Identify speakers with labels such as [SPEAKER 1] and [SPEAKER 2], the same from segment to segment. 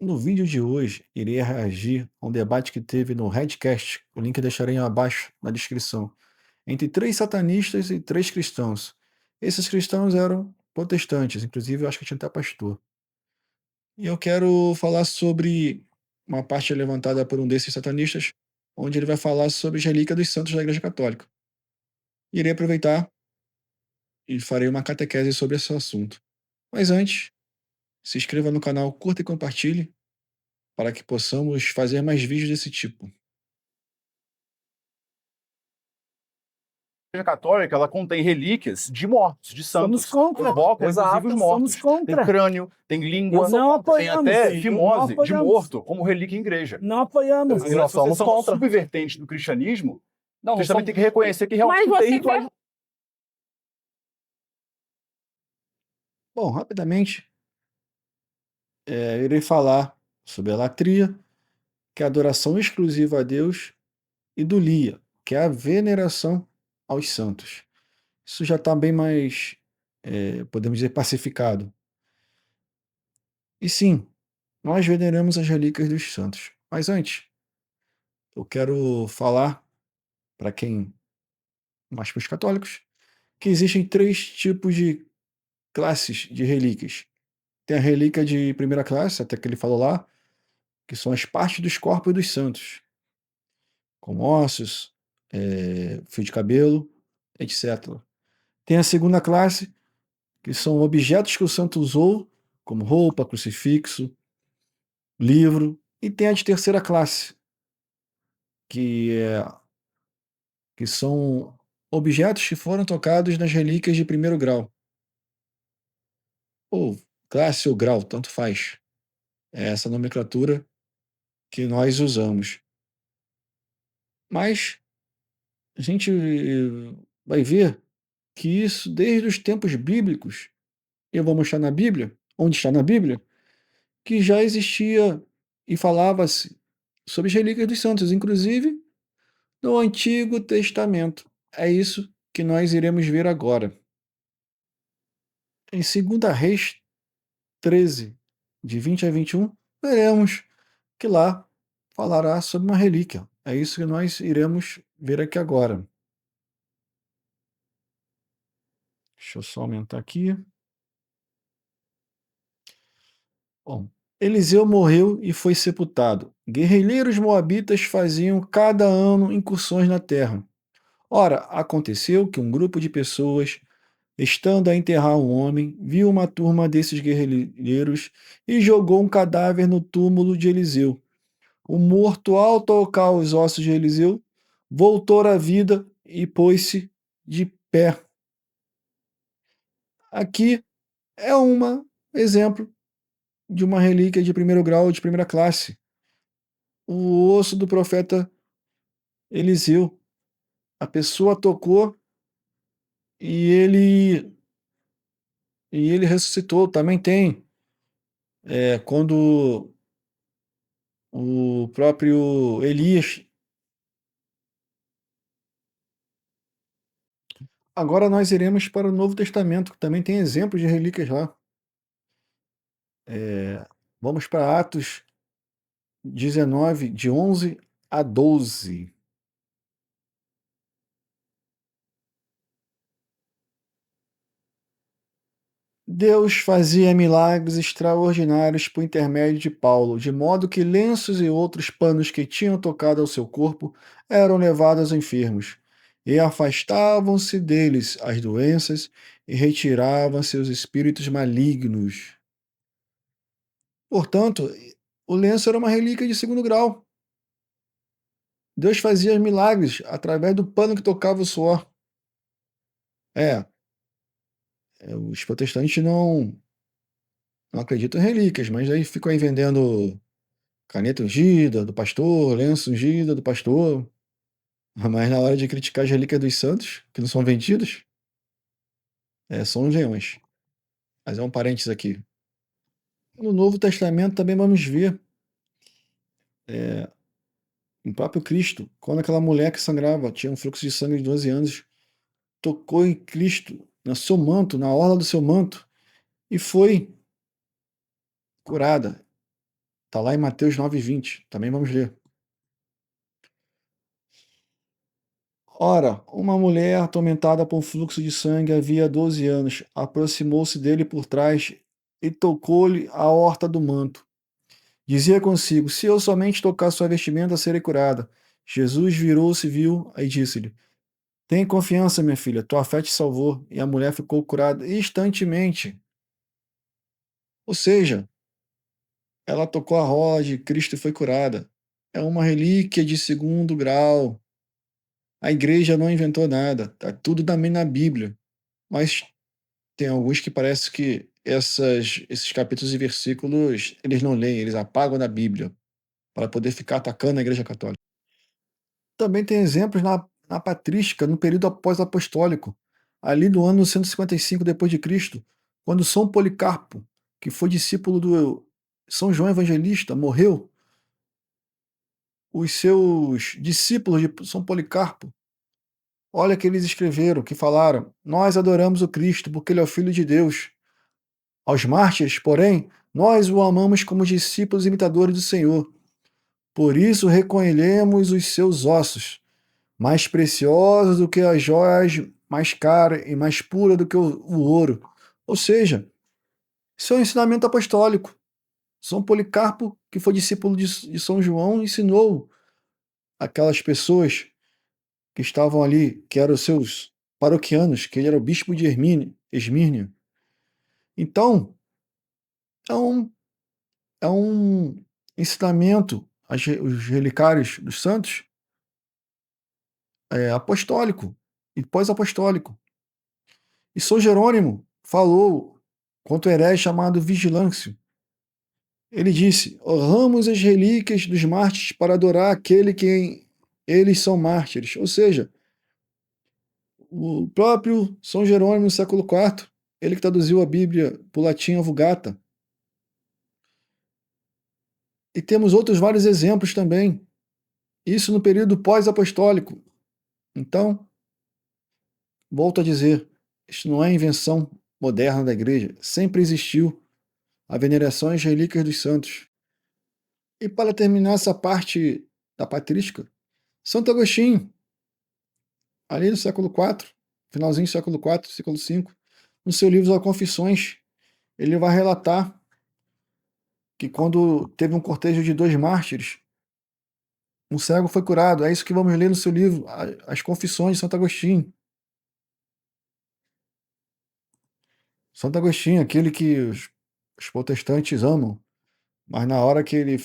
[SPEAKER 1] No vídeo de hoje, irei reagir a um debate que teve no Redcast, o link eu deixarei abaixo na descrição, entre três satanistas e três cristãos. Esses cristãos eram protestantes, inclusive eu acho que tinha até pastor. E eu quero falar sobre uma parte levantada por um desses satanistas, onde ele vai falar sobre as relíquias dos santos da Igreja Católica. Irei aproveitar e farei uma catequese sobre esse assunto. Mas antes, se inscreva no canal, curta e compartilhe, para que possamos fazer mais vídeos desse tipo.
[SPEAKER 2] Igreja Católica, ela contém relíquias de mortos, de santos.
[SPEAKER 3] Somos contra.
[SPEAKER 2] Invocam,
[SPEAKER 3] Exato,
[SPEAKER 2] inclusive, os mortos.
[SPEAKER 3] somos contra.
[SPEAKER 2] Tem crânio, tem língua,
[SPEAKER 3] Não
[SPEAKER 2] tem
[SPEAKER 3] apoiamos.
[SPEAKER 2] até
[SPEAKER 3] Não
[SPEAKER 2] fimose de
[SPEAKER 3] apoiamos.
[SPEAKER 2] morto como relíquia em igreja.
[SPEAKER 3] Não apoiamos.
[SPEAKER 2] Agora,
[SPEAKER 4] nós
[SPEAKER 2] se vocês
[SPEAKER 4] somos
[SPEAKER 2] são
[SPEAKER 4] contra.
[SPEAKER 2] subvertentes do cristianismo,
[SPEAKER 4] Não,
[SPEAKER 2] vocês também têm que reconhecer que realmente
[SPEAKER 3] Mas
[SPEAKER 2] tem
[SPEAKER 3] você
[SPEAKER 2] rituais.
[SPEAKER 1] Bom, rapidamente, irei falar sobre a latria, que é a adoração exclusiva a Deus, e dulia, que é a veneração aos santos. Isso já está bem mais, podemos dizer, pacificado. E sim, nós veneramos as relíquias dos santos. Mas antes, eu quero falar para quem, mais para os católicos, que existem três tipos de classes de relíquias. Tem a relíquia de primeira classe, até que ele falou lá, que são as partes dos corpos dos santos, como ossos, fio de cabelo, etc. Tem a segunda classe, que são objetos que o santo usou, como roupa, crucifixo, livro. E tem a de terceira classe, que, que são objetos que foram tocados nas relíquias de primeiro grau. Ou classe ou grau, tanto faz. É essa nomenclatura que nós usamos. Mas a gente vai ver que isso, desde os tempos bíblicos, eu vou mostrar na Bíblia, onde está na Bíblia, que já existia e falava-se sobre as relíquias dos santos, inclusive no Antigo Testamento. É isso que nós iremos ver agora. Em 2 Reis 13, de 20 a 21, veremos que lá falará sobre uma relíquia. É isso que nós iremos ver aqui agora. Deixa eu só aumentar aqui. Bom, Eliseu morreu e foi sepultado. Guerrilheiros moabitas faziam cada ano incursões na terra. Ora, aconteceu que um grupo de pessoas, estando a enterrar um homem, viu uma turma desses guerrilheiros e jogou um cadáver no túmulo de Eliseu. O morto, ao tocar os ossos de Eliseu, voltou à vida e pôs-se de pé. Aqui é um exemplo de uma relíquia de primeiro grau, de primeira classe. O osso do profeta Eliseu. A pessoa tocou e ele ressuscitou. Também tem quando o próprio Elias. Agora nós iremos para o Novo Testamento, que também tem exemplos de relíquias lá. Vamos para Atos 19, de 11 a 12. Deus fazia milagres extraordinários por intermédio de Paulo, de modo que lenços e outros panos que tinham tocado ao seu corpo eram levados aos enfermos, e afastavam-se deles as doenças e retiravam-se os espíritos malignos. Portanto, o lenço era uma relíquia de segundo grau. Deus fazia milagres através do pano que tocava o suor. Os protestantes não acreditam em relíquias, mas aí ficam aí vendendo caneta ungida do pastor, lenço ungida do pastor. Mas na hora de criticar as relíquias dos santos, que não são vendidas, são os leões. Mas é um parênteses aqui. No Novo Testamento também vamos ver o próprio Cristo, quando aquela mulher que sangrava, tinha um fluxo de sangue de 12 anos, tocou em Cristo, no seu manto, na orla do seu manto, e foi curada. Está lá em Mateus 9:20. Também vamos ler. Ora, uma mulher atormentada por um fluxo de sangue havia 12 anos aproximou-se dele por trás e tocou-lhe a orla do manto. Dizia consigo: se eu somente tocar sua vestimenta, serei curada. Jesus virou-se, viu e disse-lhe: tem confiança, minha filha, tua fé te salvou. E a mulher ficou curada instantemente. Ou seja, ela tocou a roda de Cristo e foi curada. É uma relíquia de segundo grau. A igreja não inventou nada, tá tudo também na Bíblia. Mas tem alguns que parece que esses capítulos e versículos eles não leem, eles apagam da Bíblia para poder ficar atacando a Igreja Católica. Também tem exemplos na patrística, no período após-apostólico, ali do ano 155 depois de Cristo, quando São Policarpo, que foi discípulo do São João Evangelista, morreu, os seus discípulos de São Policarpo, olha que eles escreveram, que falaram: nós adoramos o Cristo porque ele é o Filho de Deus. Aos mártires, porém, nós o amamos como discípulos imitadores do Senhor. Por isso recolhemos os seus ossos, mais preciosos do que as joias, mais cara e mais pura do que o ouro. Ou seja, isso é um ensinamento apostólico. São Policarpo, que foi discípulo de São João, ensinou aquelas pessoas que estavam ali, que eram os seus paroquianos, que ele era o bispo de Esmírnia. Então, é um, é um ensinamento, os relicários dos santos, apostólico e pós-apostólico. E São Jerônimo falou contra o herege chamado Vigilâncio. Ele disse: honramos as relíquias dos mártires para adorar aquele que eles são mártires. Ou seja, o próprio São Jerônimo, no século IV, ele que traduziu a Bíblia para o latim a Vulgata. E temos outros vários exemplos também. Isso no período pós-apostólico. Então, volto a dizer, isso não é invenção moderna da igreja. Sempre existiu a veneração às relíquias dos santos. E para terminar essa parte da patrística, Santo Agostinho, ali no século IV, finalzinho do século IV, século V, no seu livro As Confissões, ele vai relatar que quando teve um cortejo de 2 mártires, um cego foi curado. É isso que vamos ler no seu livro, As Confissões de Santo Agostinho. Santo Agostinho, aquele que os protestantes amam, mas na hora que ele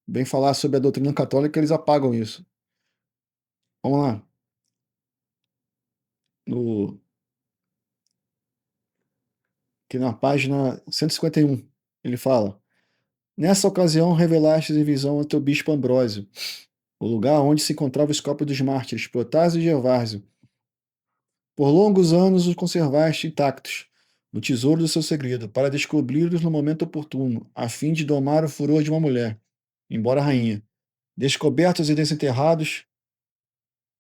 [SPEAKER 1] vem falar sobre a doutrina católica, eles apagam isso. Vamos lá. No, que na página 151, ele fala: nessa ocasião revelaste em visão ao teu bispo Ambrósio, o lugar onde se encontravam os corpos dos mártires, Protásio e Gervásio. Por longos anos os conservaste intactos, no tesouro do seu segredo, para descobri-los no momento oportuno, a fim de domar o furor de uma mulher, embora rainha. Descobertos e desenterrados,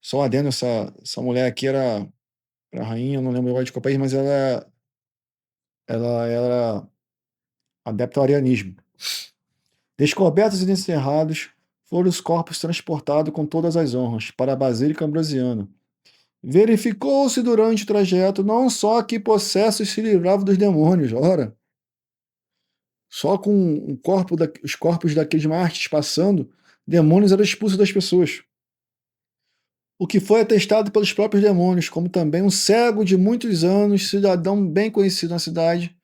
[SPEAKER 1] só um adendo, essa mulher aqui era rainha, não lembro agora de qual país, mas ela era adepta ao arianismo. Descobertos e desenterrados, foram os corpos transportados com todas as honras para a Basílica Ambrosiana. Verificou-se durante o trajeto não só que possessos se livravam dos demônios, ora, só com os corpos daqueles mártires passando, demônios eram expulsos das pessoas. O que foi atestado pelos próprios demônios, como também um cego de muitos anos, cidadão bem conhecido na cidade,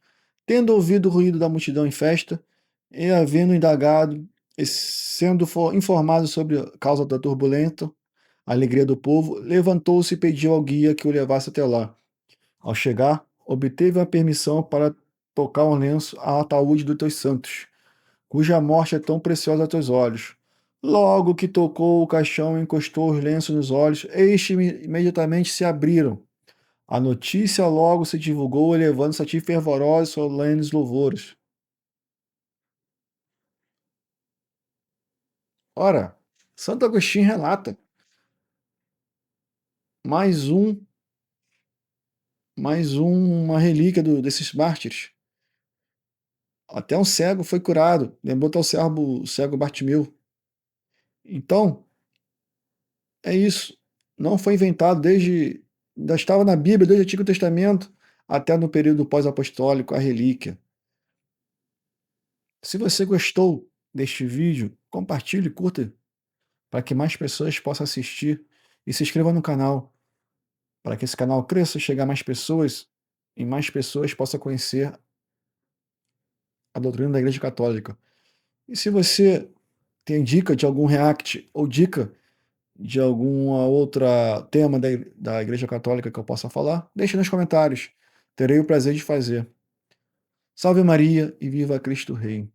[SPEAKER 1] tendo ouvido o ruído da multidão em festa, e havendo indagado, e sendo informado sobre a causa da turbulenta alegria do povo, levantou-se e pediu ao guia que o levasse até lá. Ao chegar, obteve a permissão para tocar um lenço ao ataúde dos teus santos, cuja morte é tão preciosa a teus olhos. Logo que tocou o caixão e encostou os lenços nos olhos, estes imediatamente se abriram. A notícia logo se divulgou, elevando-se a ti fervorosos e solenes louvores. Ora, Santo Agostinho relata mais uma relíquia desses mártires. Até um cego foi curado. Lembrou até o cego Bartimeu. Então, é isso. Não foi inventado desde. Já estava na Bíblia, desde o Antigo Testamento até no período pós-apostólico, a relíquia. Se você gostou deste vídeo, compartilhe, curta, para que mais pessoas possam assistir e se inscreva no canal, para que esse canal cresça, chegue a mais pessoas e mais pessoas possam conhecer a doutrina da Igreja Católica. E se você tem dica de algum react ou dica de alguma outra tema da Igreja Católica que eu possa falar, deixe nos comentários. Terei o prazer de fazer. Salve Maria e viva Cristo Rei!